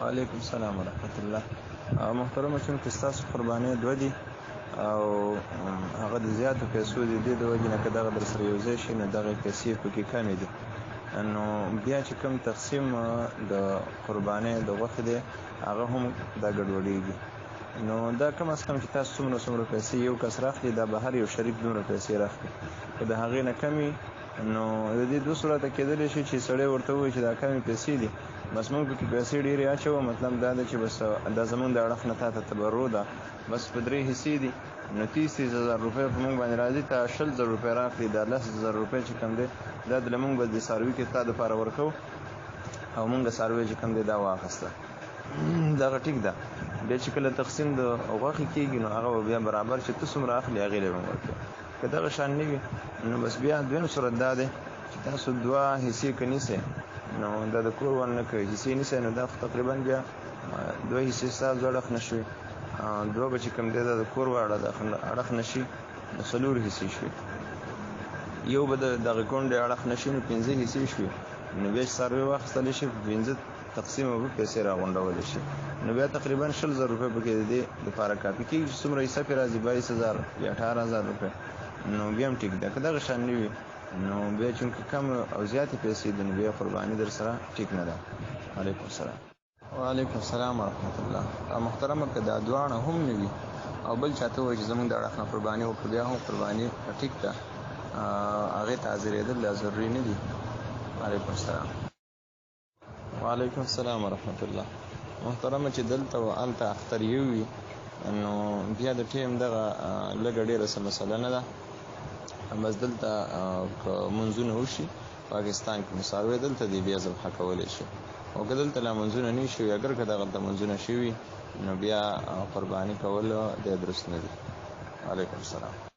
وعلیکم السلام ورحمت الله. محترمه، چونکې ستاسو قربانۍ دوه دي او هغه د زیاتو پیسو د دې د وجې نه که دغه در سره یو ځای شي نو دغه پیسې پکې کمې دي، نو بیا چې کوم تقسیم د قربانۍ د غوښې دی هغه هم دا ګډوډېږي. نو دا کم از کم چې تاسو څومره پیسې یو کس راخلي دا به هر یو شریک دومره پیسې راخلي، که د هغې نه کمې نو د دې دوه صورته کېدلی شي چې سړی ورته ووایي چې دا کمې پیسې دي، بس موږ پکې پیسې ډېرې اچوو، مطلب دا ده چې بس دا زموږ د اړخ نه تا ته تبرع ده، بس په 3 حصې دي نو 30,000 روپۍ په موږ باندې راځي، ته 20,000 روپۍ راکړي، دا 10,000 روپۍ چې کوم دی دا د موږ به د څاروي کې تا دپاره ورکوو او موږ څاروی چې کوم دی دا واخیسته. دغه ټیک ده. بیا چې کله تقسیم د غوښې کېږي نو هغه به بیا برابر چې ته څومره اخلي هغې له به ورکوي، که دغه شان نه وي نو بس بیا دویم صورت دا دی چې تاسو 2 حصې که نیسئ نو دا د کور وړ نه کوي، حصې نیسئ نو دا تقریبا بیا 2 حصې ستاسو اړخ نه شوي، 2 به چې کوم دی دا د کور وړ اړخ نه شي نو 4 حصې شوي، یو به د دغه کونډې اړخ نه شي نو 5 حصې شوي، نو بیا چې څاروي واخیستلی شي په 5 تقسیمه به پیسې راغونډولی شي، نو بیا تقریبا 20,000 روپۍ پکې د دې دپاره کافي کېږي چې څومره حصه پرې راځي 22,000 یا 18,000 روپۍ، نو بیا هم ټیک ده. که دغه شان نه وي نو بیا چونکې کم او زیاتې پیسې دي نو بیا قرباني در سره ټیک نه ده. علیکم السلام. وعلیکم السلام ورحمت الله. محترمه، که دا دواړه هم نه وي او بل چاته وایي چې زموږ د اړخ نه قرباني وکړو بیا هم قرباني ټیک ده، هغې ته حاضرېدل دا ضروري نه دي. علیکم السلام. وعلیکم السلام ورحمت الله. محترمه، چې دلته او هلته اختر یو وي نو بیا د ټیم دغه لږه ډېره څه مسله نه ده، بس دلته که منځونه وشي پاکستان کې نو څاروی دلته دی بیا ذبحه کولی شي، او که دلته لا منځونه نه شوي اگر که دغلته منځونه شوي نو بیا قرباني کول د درست نه دي. علیکم السلام.